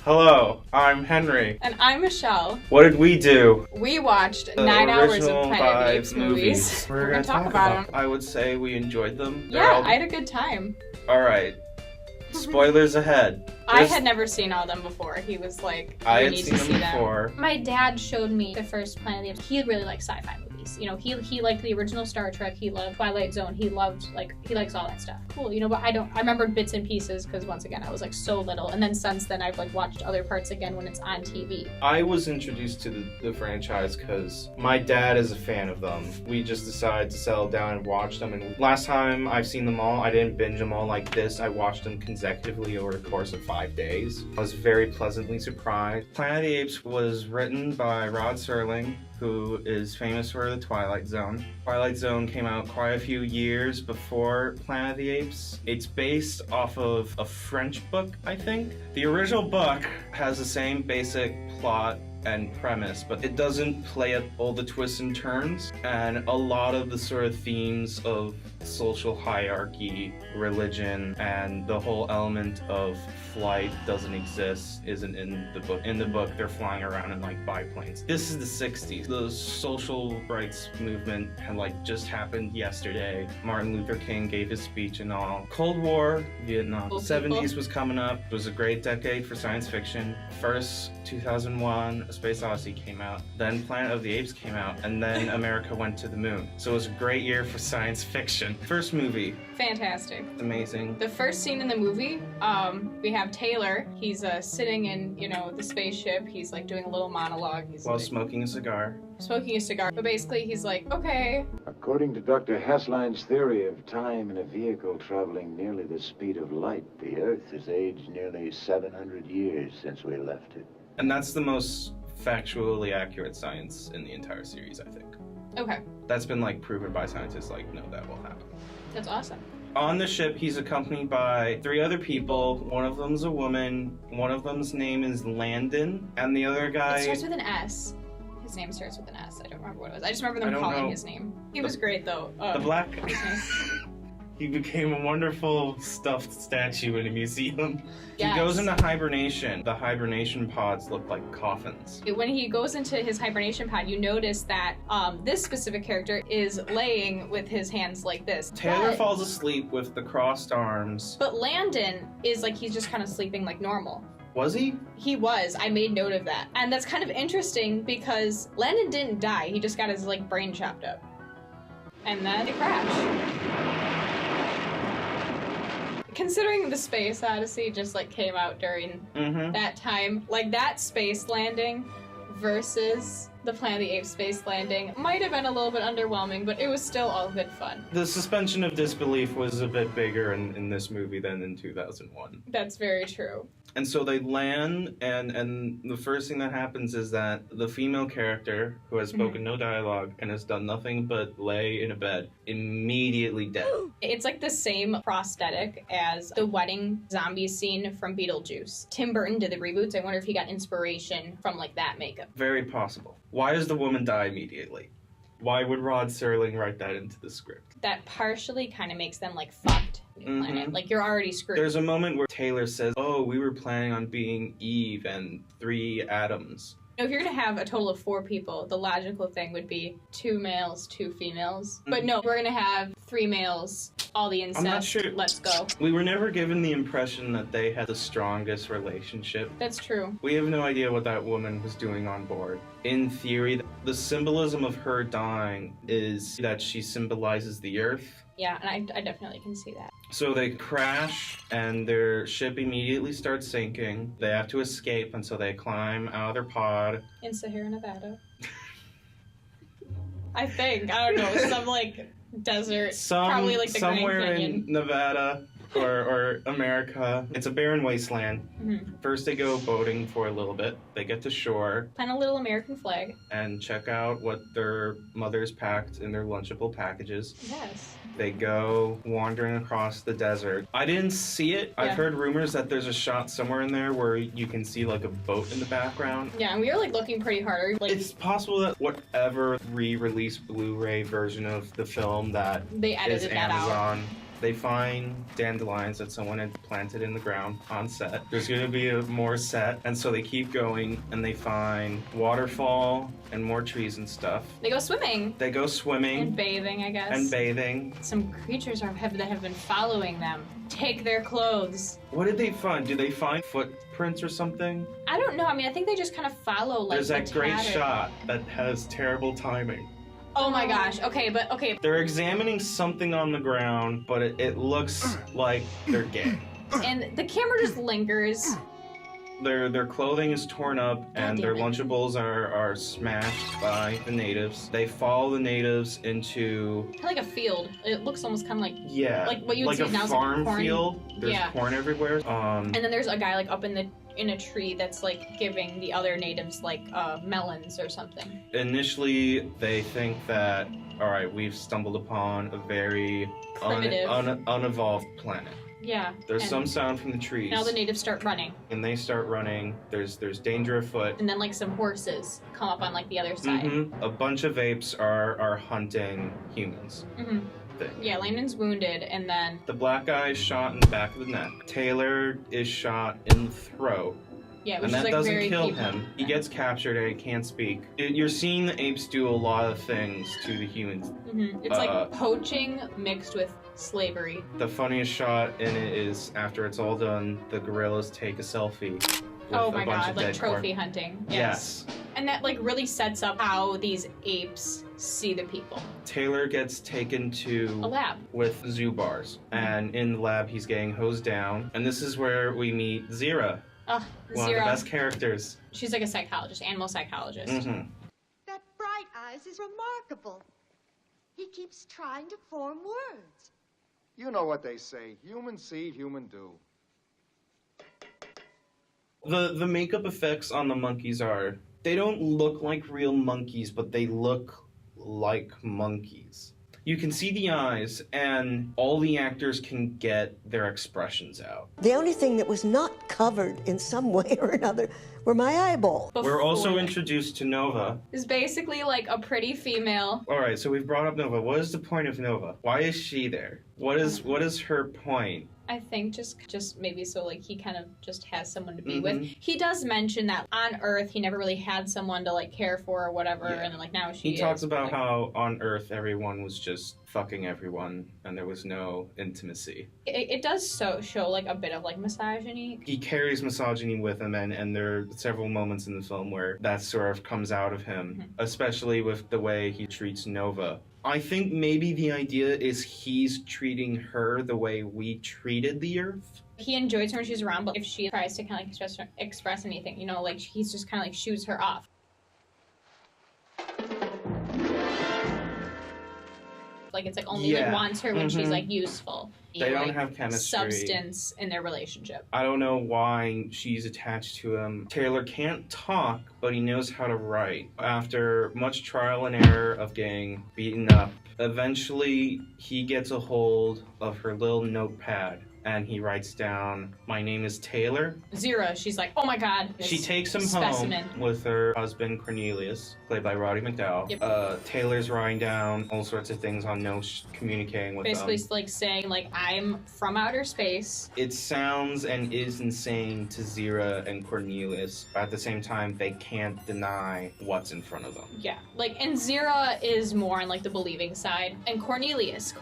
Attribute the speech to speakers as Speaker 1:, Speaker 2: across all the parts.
Speaker 1: Hello, I'm Henry.
Speaker 2: And I'm Michelle.
Speaker 1: What did we do?
Speaker 2: We watched
Speaker 1: The
Speaker 2: 9 hours of
Speaker 1: original
Speaker 2: Planet of the
Speaker 1: 5
Speaker 2: Apes movies.
Speaker 1: We're gonna talk about them. I would say we enjoyed them.
Speaker 2: Yeah, I had a good time.
Speaker 1: Alright. Spoilers ahead.
Speaker 2: I had never seen all of them before. He was like,
Speaker 1: I
Speaker 2: you
Speaker 1: had
Speaker 2: need
Speaker 1: seen
Speaker 2: to see
Speaker 1: them
Speaker 2: them.
Speaker 1: before.
Speaker 3: My dad showed me the first Planet of the Apes. He really likes sci-fi movies. You know, he liked the original Star Trek. He loved Twilight Zone. He likes all that stuff. Cool, you know, but I remember bits and pieces because once again, I was like so little. And then since then, I've like watched other parts again when it's on TV.
Speaker 1: I was introduced to the franchise because my dad is a fan of them. We just decided to settle down and watch them. And last time I've seen them all, I didn't binge them all like this. I watched them consecutively over the course of 5 days. I was very pleasantly surprised. Planet of the Apes was written by Rod Serling, who is famous for the Twilight Zone. Twilight Zone came out quite a few years before Planet of the Apes. It's based off of a French book, I think. The original book has the same basic plot and premise, but it doesn't play at all the twists and turns, and a lot of the sort of themes of social hierarchy, religion, and the whole element of flight doesn't exist, isn't in the book. In the book, they're flying around in like biplanes. This is the 60s. The social rights movement had like just happened yesterday. Martin Luther King gave his speech and all. Cold War, Vietnam. The 70s was coming up. It was a great decade for science fiction. First, 2001, A Space Odyssey came out. Then Planet of the Apes came out. And then America went to the moon. So it was a great year for science fiction. First movie.
Speaker 2: Fantastic.
Speaker 1: Amazing.
Speaker 2: The first scene in the movie, we have Taylor. He's sitting in, you know, the spaceship. He's like doing a little monologue. He's
Speaker 1: While
Speaker 2: like,
Speaker 1: smoking a cigar.
Speaker 2: smoking a cigar. But basically, he's like, okay.
Speaker 4: According to Dr. Hasline's theory of time in a vehicle traveling nearly the speed of light, the Earth has aged nearly 700 years since we left it.
Speaker 1: And that's the most factually accurate science in the entire series, I think.
Speaker 2: Okay.
Speaker 1: That's been like proven by scientists, like, no, that will happen.
Speaker 2: That's awesome.
Speaker 1: On the ship, he's accompanied by 3 other people. One of them's a woman, one of them's name is Landon, and the other guy...
Speaker 2: It starts with an S. His name starts with an S. I don't remember what it was. I just remember them calling his name. He was great, though.
Speaker 1: The black guy. He became a wonderful stuffed statue in a museum.
Speaker 2: Yes.
Speaker 1: He goes into hibernation. The hibernation pods look like coffins.
Speaker 2: When he goes into his hibernation pod, you notice that this specific character is laying with his hands like this.
Speaker 1: Taylor falls asleep with the crossed arms.
Speaker 2: But Landon is like, he's just kind of sleeping like normal.
Speaker 1: Was he?
Speaker 2: He was. I made note of that. And that's kind of interesting because Landon didn't die. He just got his like brain chopped up. And then they crash. Considering the Space Odyssey just like came out during that time, like that space landing versus the Planet of the Apes space landing might have been a little bit underwhelming, but it was still all good fun.
Speaker 1: The suspension of disbelief was a bit bigger in this movie than in 2001.
Speaker 2: That's very true.
Speaker 1: And so they land, and the first thing that happens is that the female character, who has spoken no dialogue and has done nothing but lay in a bed, immediately dead.
Speaker 2: It's like the same prosthetic as the wedding zombie scene from Beetlejuice. Tim Burton did the reboots. I wonder if he got inspiration from like that makeup.
Speaker 1: Very possible. Why does the woman die immediately? Why would Rod Serling write that into the script?
Speaker 2: That partially kind of makes them like fucked. Planet. Like you're already screwed.
Speaker 1: There's a moment where Taylor says, oh, we were planning on being Eve and 3 Adams.
Speaker 2: If you're gonna have a total of 4 people, the logical thing would be 2 males, 2 females. But no, we're gonna have 3 males, all the incest.
Speaker 1: I'm not sure.
Speaker 2: Let's go.
Speaker 1: We were never given the impression that they had the strongest relationship.
Speaker 2: That's true.
Speaker 1: We have no idea what that woman was doing on board. In theory, the symbolism of her dying is that she symbolizes the Earth.
Speaker 2: Yeah, and I definitely can see that.
Speaker 1: So they crash, and their ship immediately starts sinking. They have to escape, and so they climb out of their pod.
Speaker 2: In Sahara, Nevada. I think. I don't know. Some, like, desert. Probably, like, the
Speaker 1: somewhere
Speaker 2: Grand Canyon.
Speaker 1: in Nevada or America. It's a barren wasteland. First they go boating for a little bit. They get to shore.
Speaker 2: Plant a little American flag.
Speaker 1: And check out what their mothers packed in their Lunchable packages.
Speaker 2: Yes.
Speaker 1: They go wandering across the desert. I didn't see it.
Speaker 2: Yeah.
Speaker 1: I've heard rumors that there's a shot somewhere in there where you can see like a boat in the background.
Speaker 2: Yeah, and we were like looking pretty hard. Like,
Speaker 1: it's possible that whatever re-released Blu-ray version of the film that
Speaker 2: they edited
Speaker 1: is
Speaker 2: that out.
Speaker 1: Amazon They find dandelions that someone had planted in the ground on set. There's going to be more set, and so they keep going, and they find waterfall and more trees and stuff.
Speaker 2: They go swimming.
Speaker 1: They go swimming.
Speaker 2: And bathing, I guess.
Speaker 1: And bathing.
Speaker 2: Some creatures that have been following them take their clothes.
Speaker 1: What did they find? Did they find footprints or something?
Speaker 2: I don't know. I mean, I think they just kind of follow, like,
Speaker 1: There's
Speaker 2: the
Speaker 1: that great
Speaker 2: pattern.
Speaker 1: shot that has terrible timing.
Speaker 2: Oh my gosh. Okay.
Speaker 1: They're examining something on the ground, but it looks like they're gay.
Speaker 2: And the camera just lingers.
Speaker 1: Their clothing is torn up, and their
Speaker 2: damn it.
Speaker 1: Lunchables are smashed by the natives. They follow the natives into...
Speaker 2: Kind of like a field. It looks almost kind of like...
Speaker 1: Yeah.
Speaker 2: Like what you would see
Speaker 1: a
Speaker 2: now is
Speaker 1: farm
Speaker 2: like corn.
Speaker 1: field. There's
Speaker 2: Yeah.
Speaker 1: corn everywhere.
Speaker 2: And then there's a guy like up in a tree that's like giving the other natives like melons or something.
Speaker 1: Initially, they think that, all right, we've stumbled upon a very
Speaker 2: Primitive.
Speaker 1: unevolved planet.
Speaker 2: Yeah.
Speaker 1: There's
Speaker 2: and
Speaker 1: some sound from the trees.
Speaker 2: now the natives start running,
Speaker 1: And they start running. There's danger afoot.
Speaker 2: and then like some horses come up on like the other side.
Speaker 1: A bunch of apes are hunting humans.
Speaker 2: Mm-hmm.
Speaker 1: Thing.
Speaker 2: Yeah, Langdon's wounded, and then
Speaker 1: The black guy is shot in the back of the neck. Taylor is shot in the throat.
Speaker 2: yeah, which
Speaker 1: And
Speaker 2: is
Speaker 1: that
Speaker 2: like
Speaker 1: doesn't
Speaker 2: very
Speaker 1: kill
Speaker 2: people.
Speaker 1: him. He gets captured and he can't speak. You're seeing the apes do a lot of things to the humans.
Speaker 2: Mm-hmm. It's like poaching mixed with slavery.
Speaker 1: The funniest shot in it is after it's all done, the gorillas take a selfie. With
Speaker 2: Oh
Speaker 1: a
Speaker 2: my
Speaker 1: bunch
Speaker 2: god,
Speaker 1: of
Speaker 2: like
Speaker 1: dead
Speaker 2: trophy
Speaker 1: corn.
Speaker 2: hunting.
Speaker 1: Yes.
Speaker 2: And that like really sets up how these apes see the people.
Speaker 1: Taylor gets taken to
Speaker 2: A lab.
Speaker 1: with zoo bars, and in the lab he's getting hosed down. And this is where we meet Zira,
Speaker 2: Ugh,
Speaker 1: one
Speaker 2: Zira.
Speaker 1: of the best characters.
Speaker 2: She's like a psychologist, animal psychologist.
Speaker 1: Mm-hmm.
Speaker 5: That Bright Eyes is remarkable. He keeps trying to form words.
Speaker 6: You know what they say, human see, human do.
Speaker 1: The makeup effects on the monkeys they don't look like real monkeys, but they look like monkeys. You can see the eyes, and all the actors can get their expressions out.
Speaker 7: The only thing that was not covered in some way or another were my eyeballs.
Speaker 1: We're also
Speaker 2: Before.
Speaker 1: introduced to Nova.
Speaker 2: Is basically like a pretty female.
Speaker 1: All right, so we've brought up Nova. What is the point of Nova? Why is she there? What is her point?
Speaker 2: I think just maybe so like he kind of just has someone to be
Speaker 1: Mhm.
Speaker 2: with. He does mention that on Earth he never really had someone to like care for or whatever,
Speaker 1: Yeah.
Speaker 2: and then like now she
Speaker 1: He talks
Speaker 2: is,
Speaker 1: about
Speaker 2: like,
Speaker 1: how on Earth everyone was just fucking everyone, and there was no intimacy.
Speaker 2: it does show like a bit of like misogyny.
Speaker 1: He carries misogyny with him, and there are several moments in the film where that sort of comes out of him, especially with the way he treats Nova. I think maybe the idea is he's treating her the way we treated the Earth.
Speaker 2: He enjoys her when she's around, but if she tries to kind of like express anything, you know, like he's just kind of like shoots her off. Like it's like only like
Speaker 1: Yeah.
Speaker 2: wants her when she's
Speaker 1: Mhm.
Speaker 2: like useful.
Speaker 1: They don't
Speaker 2: like,
Speaker 1: have chemistry.
Speaker 2: substance in their relationship.
Speaker 1: I don't know why she's attached to him. Taylor can't talk, but he knows how to write. After much trial and error of getting beaten up, eventually he gets a hold of her little notepad, and he writes down, "My name is Taylor."
Speaker 2: Zira, she's like, oh my god.
Speaker 1: She
Speaker 2: this
Speaker 1: takes him
Speaker 2: specimen.
Speaker 1: home with her husband Cornelius, played by Roddy McDowall.
Speaker 2: Yep.
Speaker 1: Taylor's writing down all sorts of things on notes, communicating with
Speaker 2: Basically,
Speaker 1: them.
Speaker 2: like saying, like, I'm from outer space.
Speaker 1: It sounds and is insane to Zira and Cornelius. At the same time, they can't deny what's in front of them.
Speaker 2: Yeah. Like, and Zira is more on, like, the believing side. And Cornelius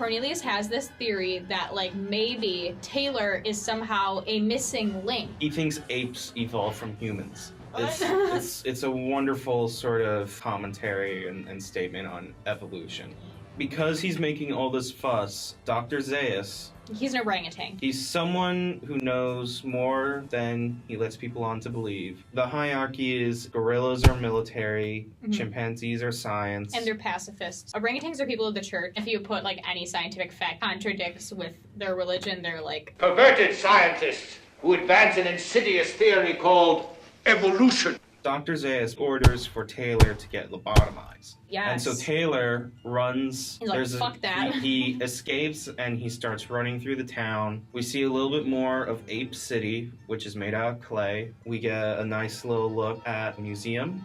Speaker 2: has this theory that, like, maybe Taylor is somehow a missing link.
Speaker 1: He thinks apes evolved from humans. It's a wonderful sort of commentary and statement on evolution. Because he's making all this fuss, Dr. Zaius,
Speaker 2: He's an orangutan.
Speaker 1: he's someone who knows more than he lets people on to believe. The hierarchy is gorillas are military, chimpanzees are science.
Speaker 2: And they're pacifists. Orangutans are people of the church. If you put, like, any scientific fact contradicts with their religion, they're like,
Speaker 8: Perverted scientists who advance an insidious theory called evolution.
Speaker 1: Dr. Zaius orders for Taylor to get lobotomized.
Speaker 2: yes.
Speaker 1: And so Taylor runs.
Speaker 2: He's like, "Fuck that."
Speaker 1: He escapes and he starts running through the town. We see a little bit more of Ape City, which is made out of clay. We get a nice little look at a museum.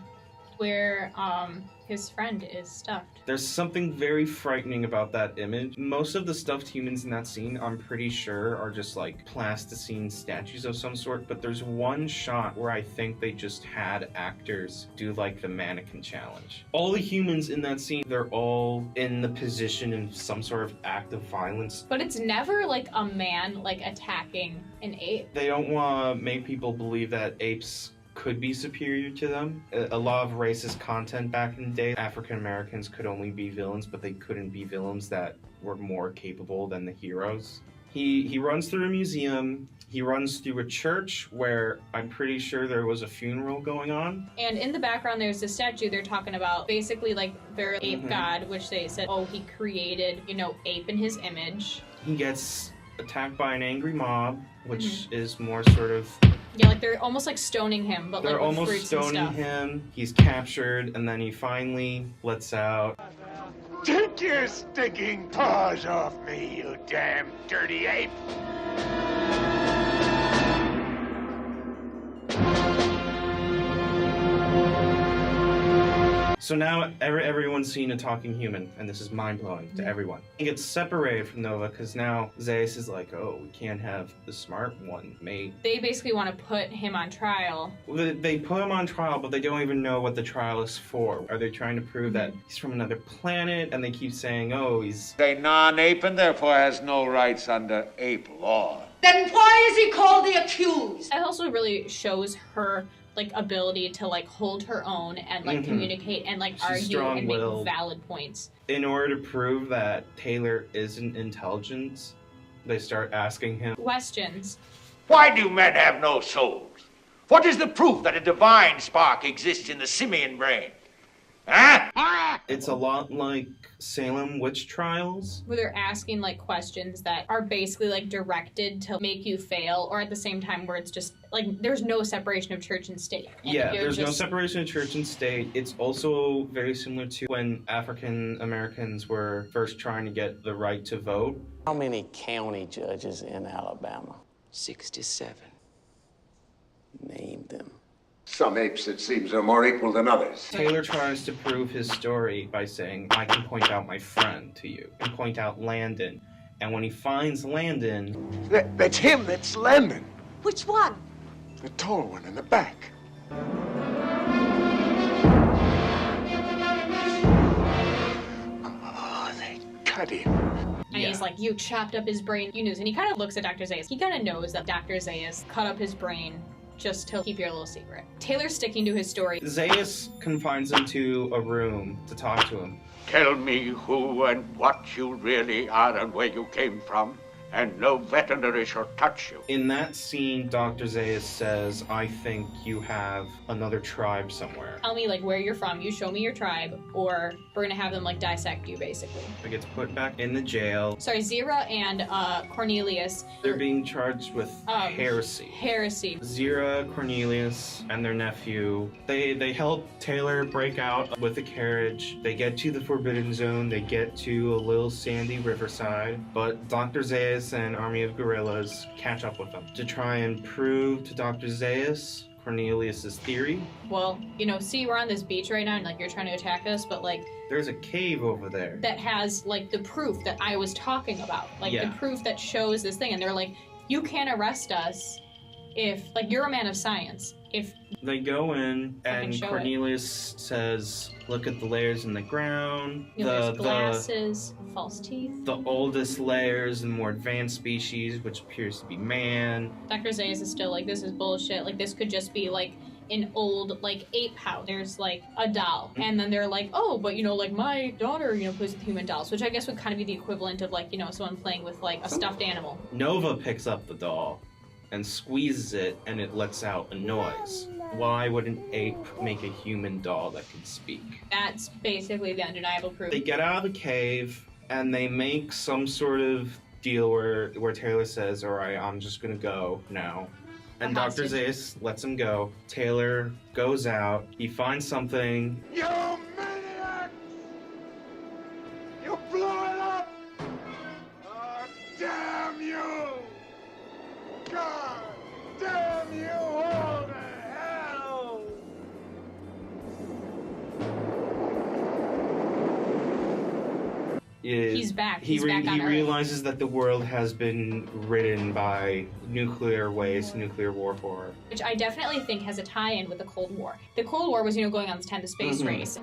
Speaker 2: Where, his friend is stuffed.
Speaker 1: There's something very frightening about that image. Most of the stuffed humans in that scene, I'm pretty sure, are just like plasticine statues of some sort, but there's one shot where I think they just had actors do like the mannequin challenge. All the humans in that scene, they're all in the position in some sort of act of violence.
Speaker 3: But it's never like a man like attacking an ape.
Speaker 1: They don't want to make people believe that apes could be superior to them. A lot of racist content back in the day, African Americans could only be villains, but they couldn't be villains that were more capable than the heroes. He runs through a museum. He runs through a church where I'm pretty sure there was a funeral going on.
Speaker 3: And in the background, there's a statue they're talking about, basically like their ape god, which they said, oh, he created, you know, ape in his image.
Speaker 1: He gets attacked by an angry mob, which is more sort of...
Speaker 3: Yeah, like they're almost like stoning him, but
Speaker 1: they're
Speaker 3: like with
Speaker 1: almost
Speaker 3: fruits and
Speaker 1: stoning
Speaker 3: stuff.
Speaker 1: him. He's captured, and then he finally lets out.
Speaker 8: Take your stinking paws off me, you damn dirty ape!
Speaker 1: So now everyone's seen a talking human, and this is mind-blowing to everyone. He gets separated from Nova because now Zeus is like, oh, we can't have the smart one mate.
Speaker 3: They basically want to put him on trial.
Speaker 1: They put him on trial, but they don't even know what the trial is for. Are they trying to prove that he's from another planet? And they keep saying, oh, he's
Speaker 8: A non-ape and therefore has no rights under ape law.
Speaker 5: Then why is he called the accused?
Speaker 3: That also really shows her like ability to like hold her own and like communicate and like
Speaker 1: She's
Speaker 3: argue and make
Speaker 1: strong-willed.
Speaker 3: valid points.
Speaker 1: In order to prove that Taylor isn't intelligent, they start asking him
Speaker 3: Questions.
Speaker 8: Why do men have no souls? What is the proof that a divine spark exists in the simian brain? Huh?
Speaker 1: It's a lot like Salem witch trials.
Speaker 3: Where they're asking like questions that are basically like directed to make you fail, or at the same time where it's just like there's no separation of church and state. And
Speaker 1: Yeah,
Speaker 3: you're
Speaker 1: there's no
Speaker 3: just-
Speaker 1: separation of church and state. It's also very similar to when African Americans were first trying to get the right to vote.
Speaker 9: How many county judges in Alabama?
Speaker 10: 67.
Speaker 9: Name them.
Speaker 4: Some apes, it seems, are more equal than others.
Speaker 1: Taylor tries to prove his story by saying, I can point out my friend to you, and point out Landon. And when he finds Landon...
Speaker 6: That's him, that's Landon.
Speaker 5: Which one?
Speaker 6: The tall one in the back. Oh, they cut him.
Speaker 3: And he's like, you chopped up his brain. You knew. And he kind of looks at Dr. Zaius. He kind of knows that Dr. Zaius cut up his brain just to keep your little secret. Taylor's sticking to his story.
Speaker 1: Zaius confines him to a room to talk to him.
Speaker 8: Tell me who and what you really are and where you came from, and no veterinary shall touch you.
Speaker 1: In that scene, Dr. Zaius says, I think you have another tribe somewhere.
Speaker 3: Tell me like where you're from. You show me your tribe, or we're gonna have them like dissect you basically.
Speaker 1: He gets put back in the jail.
Speaker 3: Sorry, Zira and Cornelius.
Speaker 1: They're being charged with heresy.
Speaker 3: Heresy.
Speaker 1: Zira, Cornelius, and their nephew, they help Taylor break out with the carriage. They get to the Forbidden Zone. They get to a little sandy riverside. But Dr. Zaius and army of guerrillas catch up with them to try and prove to Dr. Zaius Cornelius's theory.
Speaker 3: Well, you know, see, we're on this beach right now, and like you're trying to attack us, but like
Speaker 1: there's a cave over there
Speaker 3: that has like the proof that I was talking about, like the proof that shows this thing, and they're like, you can't arrest us if like you're a man of science. If
Speaker 1: they go in and
Speaker 3: show
Speaker 1: Cornelius says, look at the layers in the ground.
Speaker 3: you know, there's glasses, false teeth.
Speaker 1: The oldest layers and more advanced species, which appears to be man.
Speaker 3: Dr. Zaius is still like, this is bullshit. Like this could just be like an old like ape house. There's like a doll, and then they're like, oh, but you know, like my daughter, you know, plays with human dolls, which I guess would kind of be the equivalent of like, you know, someone playing with like a stuffed animal.
Speaker 1: Nova picks up the doll and squeezes it, and it lets out a noise. Why would an ape make a human doll that can speak?
Speaker 3: That's basically the undeniable proof.
Speaker 1: They get out of the cave, and they make some sort of deal where Taylor says, all right, I'm just gonna go now. And Dr. Zaius lets him go. Taylor goes out, he finds something.
Speaker 6: You maniac! You blew it up! Oh, damn you! God damn you all to hell!
Speaker 3: He's back.
Speaker 1: He
Speaker 3: He's back on Earth.
Speaker 1: realizes that the world has been ridden by nuclear waste, nuclear warfare.
Speaker 3: Which I definitely think has a tie-in with the Cold War. The Cold War was, going on this 10th space race.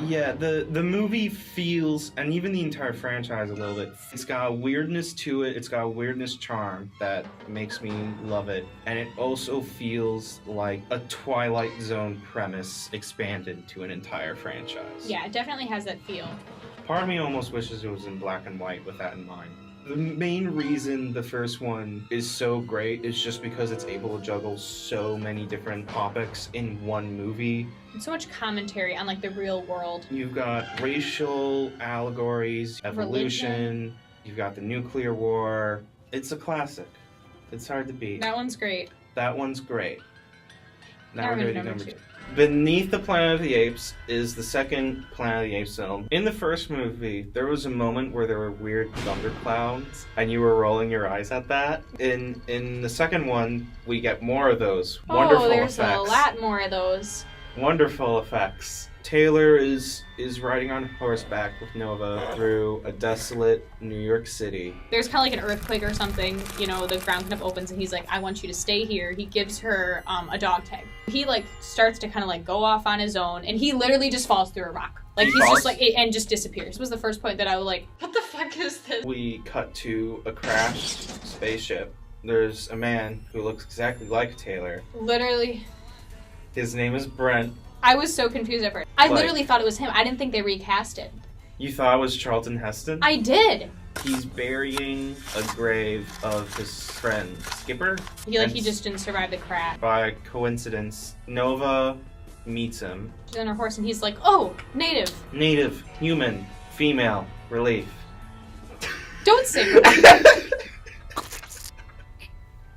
Speaker 1: Yeah, the movie feels, and even the entire franchise a little bit, it's got a weirdness to it, it's got a weirdness charm that makes me love it. And it also feels like a Twilight Zone premise expanded to an entire franchise.
Speaker 3: Yeah, it definitely has that feel.
Speaker 1: Part of me almost wishes it was in black and white with that in mind. The main reason the first one is so great is just because it's able to juggle so many different topics in one movie.
Speaker 3: And so much commentary on like the real world.
Speaker 1: You've got racial allegories, evolution, religion. You've got the nuclear war. It's a classic. It's hard to beat.
Speaker 3: That one's great.
Speaker 1: That one's great. Now we're
Speaker 3: going
Speaker 1: to number two. Beneath the Planet of the Apes is the second Planet of the Apes film. In the first movie, there was a moment where there were weird thunderclouds, and you were rolling your eyes at that. In the second one, we get more of those. Wonderful
Speaker 3: there's
Speaker 1: effects.
Speaker 3: A lot more of those.
Speaker 1: Wonderful effects. Taylor is riding on horseback with Nova through a desolate New York City.
Speaker 3: There's kind of like an earthquake or something, the ground kind of opens and he's like, I want you to stay here. He gives her a dog tag. He starts to kind of go off on his own and he literally just falls through a rock. He's just and just disappears. This was the first point that I was like, what the fuck is this?
Speaker 1: We cut to a crashed spaceship. There's a man who looks exactly like Taylor.
Speaker 3: Literally.
Speaker 1: His name is Brent.
Speaker 3: I was so confused at first. I literally thought it was him. I didn't think they recast it.
Speaker 1: You thought it was Charlton Heston?
Speaker 3: I did.
Speaker 1: He's burying a grave of his friend, Skipper.
Speaker 3: He just didn't survive the crash.
Speaker 1: By coincidence, Nova meets him.
Speaker 3: She's on her horse and he's like, oh, native.
Speaker 1: Native, human, female, relief.
Speaker 3: Don't say that.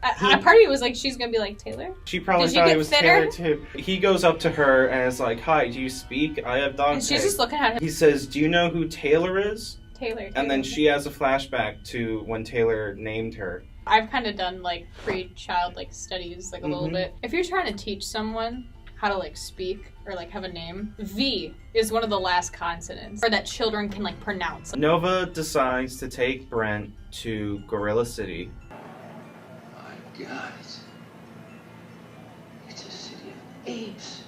Speaker 3: Part of me was like, she's gonna be like, Taylor?
Speaker 1: She probably thought it was Taylor too. He goes up to her and is like, hi, do you speak? I have dog
Speaker 3: And she's just looking at him.
Speaker 1: He says, do you know who Taylor is?
Speaker 3: Taylor.
Speaker 1: And then she has a flashback to when Taylor named her.
Speaker 3: I've kind of done pre-child studies a little bit. If you're trying to teach someone how to speak or have a name, V is one of the last consonants or that children can pronounce.
Speaker 1: Nova decides to take Brent to Gorilla City.
Speaker 10: God, it's a city of apes.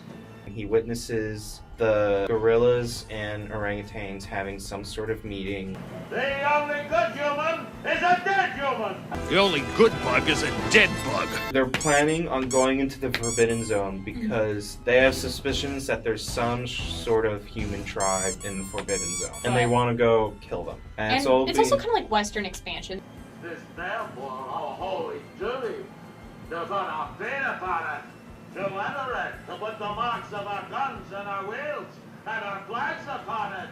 Speaker 1: He witnesses the gorillas and orangutans having some sort of meeting.
Speaker 8: The only good human is a dead human!
Speaker 11: The only good bug is a dead bug.
Speaker 1: They're planning on going into the Forbidden Zone because they have suspicions that there's some sort of human tribe in the Forbidden Zone. And they want to go kill them. And
Speaker 3: it's also kind of like Western expansion.
Speaker 8: This therefore, our holy duty, does not appear upon it to enter it, to put the marks of our guns and our wheels and our flags upon it.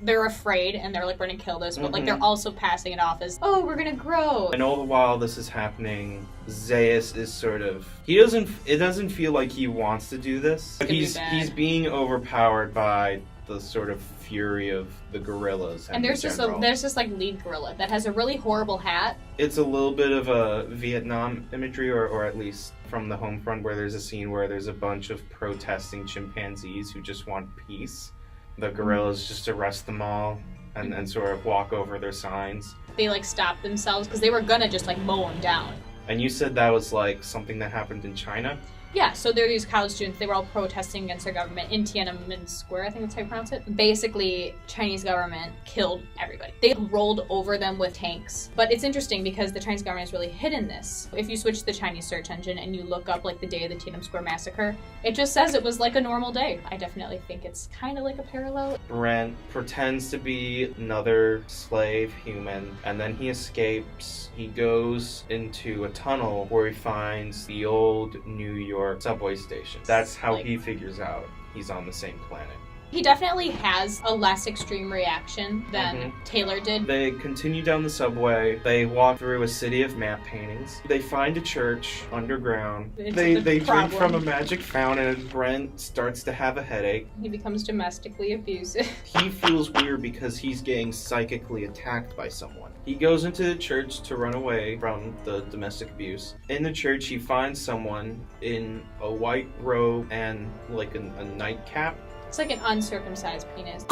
Speaker 3: They're afraid and they're we're gonna kill this, but they're also passing it off as, oh, we're gonna grow.
Speaker 1: And all the while this is happening, Zaius is sort of, it doesn't feel like he wants to do this. He's being overpowered by the sort of fury of the gorillas.
Speaker 3: And there's this lead gorilla that has a really horrible hat.
Speaker 1: It's a little bit of a Vietnam imagery, or at least from the home front, where there's a scene where there's a bunch of protesting chimpanzees who just want peace. The gorillas just arrest them all and sort of walk over their signs.
Speaker 3: They stop themselves because they were gonna just mow them down.
Speaker 1: And you said that was something that happened in China?
Speaker 3: Yeah, so there are these college students, they were all protesting against their government in Tiananmen Square, I think that's how you pronounce it. Basically, Chinese government killed everybody. They rolled over them with tanks. But it's interesting because the Chinese government has really hidden this. If you switch to the Chinese search engine and you look up the day of the Tiananmen Square massacre, it just says it was a normal day. I definitely think it's kind of a parallel.
Speaker 1: Brent pretends to be another slave human, and then he escapes. He goes into a tunnel where he finds the old New York subway station. That's how he figures out he's on the same planet.
Speaker 3: He definitely has a less extreme reaction than Taylor did.
Speaker 1: They continue down the subway. They walk through a city of map paintings. They find a church underground. They drink from a magic fountain. Brent starts to have a headache.
Speaker 3: He becomes domestically abusive.
Speaker 1: He feels weird because he's getting psychically attacked by someone. He goes into the church to run away from the domestic abuse. In the church, he finds someone in a white robe and a nightcap.
Speaker 3: It's like an uncircumcised penis.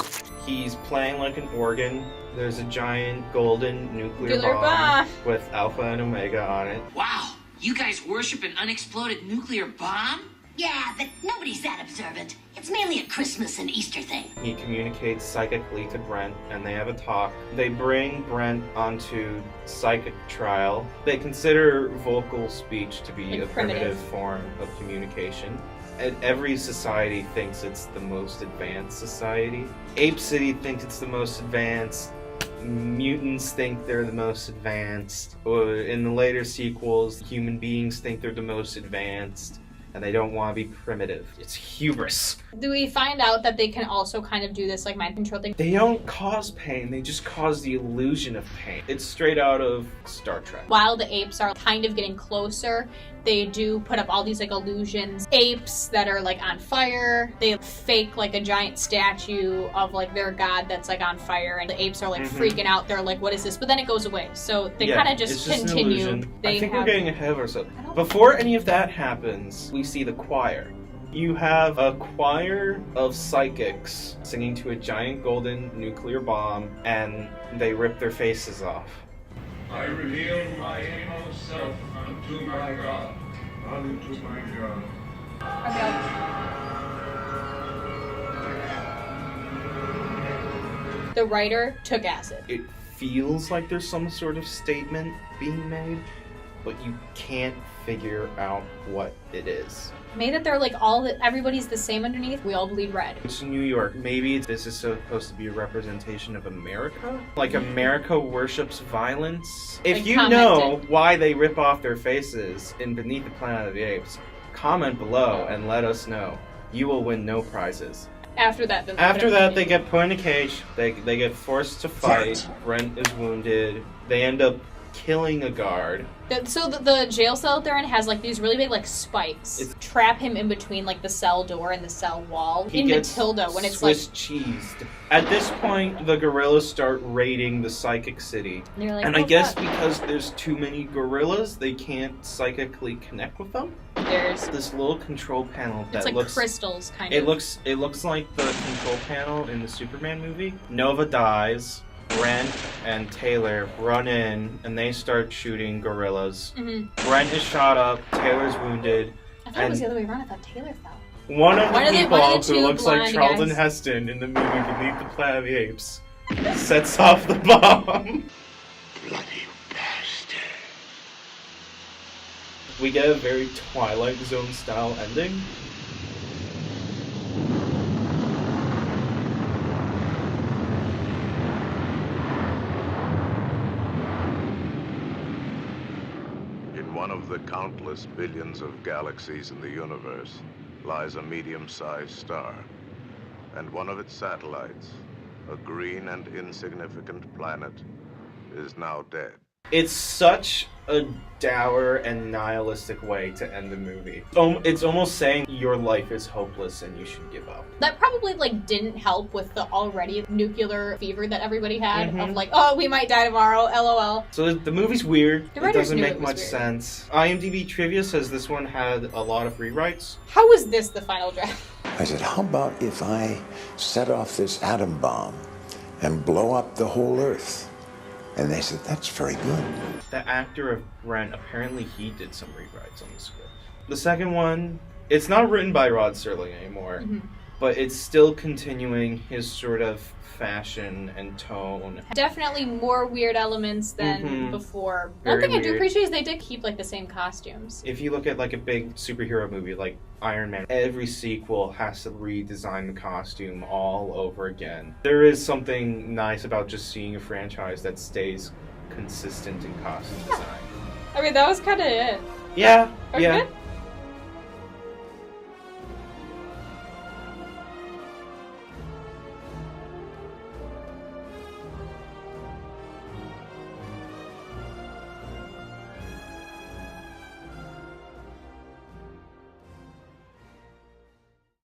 Speaker 1: He's playing like an organ. There's a giant golden nuclear
Speaker 3: Nuclear
Speaker 1: bomb with Alpha and Omega on it.
Speaker 10: Wow, you guys worship an unexploded nuclear bomb?
Speaker 12: Yeah, but nobody's that observant. It's mainly a Christmas and Easter thing.
Speaker 1: He communicates psychically to Brent, and they have a talk. They bring Brent onto psychic trial. They consider vocal speech to be a primitive form of communication. And every society thinks it's the most advanced society. Ape City thinks it's the most advanced. Mutants think they're the most advanced. In the later sequels, human beings think they're the most advanced. And they don't want to be primitive. It's hubris.
Speaker 3: Do we find out that they can also kind of do this like mind control thing?
Speaker 1: They don't cause pain, they just cause the illusion of pain. It's straight out of Star Trek.
Speaker 3: While the apes are kind of getting closer, they do put up all these like illusions. Apes that are like on fire. They fake like a giant statue of like their god that's like on fire, and the apes are like freaking out. They're like, what is this? But then it goes away. So they kind of just continue.
Speaker 1: I think we're getting ahead of ourselves. Before any of that happens, we see the choir. You have a choir of psychics singing to a giant golden nuclear bomb, and they rip their faces off.
Speaker 8: I reveal my inmost self unto my God. Unto my God.
Speaker 3: The writer took acid.
Speaker 1: It feels like there's some sort of statement being made, but you can't figure out what it is.
Speaker 3: Maybe that they're like everybody's the same underneath. We all bleed red.
Speaker 1: It's New York. Maybe this is supposed to be a representation of America? Like America worships violence? If
Speaker 3: Like
Speaker 1: you know why they rip off their faces in Beneath the Planet of the Apes, comment below and let us know. You will win no prizes.
Speaker 3: After that,
Speaker 1: they get put in a cage. They get forced to fight. Brent is wounded. They end up killing a guard.
Speaker 3: So the jail cell they're in has like these really big like spikes. Trap him in between like the cell door and the cell wall.
Speaker 1: He
Speaker 3: in
Speaker 1: gets
Speaker 3: Matilda when it's
Speaker 1: Swiss
Speaker 3: like
Speaker 1: cheesed. At this point, the gorillas start raiding the psychic city.
Speaker 3: And
Speaker 1: I guess because there's too many gorillas, they can't psychically connect with them.
Speaker 3: There's
Speaker 1: this little control panel that
Speaker 3: it's like
Speaker 1: looks
Speaker 3: crystals kind
Speaker 1: it
Speaker 3: of.
Speaker 1: looks like the control panel in the Superman movie. Nova dies. Brent and Taylor run in and they start shooting gorillas. Brent is shot up, Taylor's wounded.
Speaker 3: I thought it was the other way around. I thought Taylor fell.
Speaker 1: One of the people who looks like
Speaker 3: blonde
Speaker 1: Charlton
Speaker 3: guys.
Speaker 1: Heston in the movie Beneath the Planet of the Apes sets off the bomb.
Speaker 8: Bloody bastard.
Speaker 1: We get a very Twilight Zone style ending.
Speaker 13: One of the countless billions of galaxies in the universe lies a medium-sized star, and one of its satellites, a green and insignificant planet, is now dead.
Speaker 1: It's such a dour and nihilistic way to end the movie. It's almost saying your life is hopeless and you should give up.
Speaker 3: That probably like didn't help with the already nuclear fever that everybody had of like, oh, we might die tomorrow, LOL.
Speaker 1: So the movie's weird.
Speaker 3: The
Speaker 1: It
Speaker 3: writers
Speaker 1: doesn't
Speaker 3: knew
Speaker 1: make
Speaker 3: it was
Speaker 1: much
Speaker 3: weird.
Speaker 1: sense. IMDb trivia says this one had a lot of rewrites.
Speaker 3: How was this the final draft?
Speaker 4: I said, how about if I set off this atom bomb and blow up the whole Earth? And they said, that's very good.
Speaker 1: The actor of Brent, apparently he did some rewrites on the script. The second one, it's not written by Rod Serling anymore, but it's still continuing his sort of fashion and tone.
Speaker 3: Definitely more weird elements than before. One
Speaker 1: Very
Speaker 3: thing I do
Speaker 1: weird.
Speaker 3: appreciate is they did keep like the same costumes.
Speaker 1: If you look at like a big superhero movie like Iron Man, every sequel has to redesign the costume all over again. There is something nice about just seeing a franchise that stays consistent in costume design.
Speaker 3: I mean, that was kind of it.
Speaker 1: Yeah,
Speaker 3: Are we good?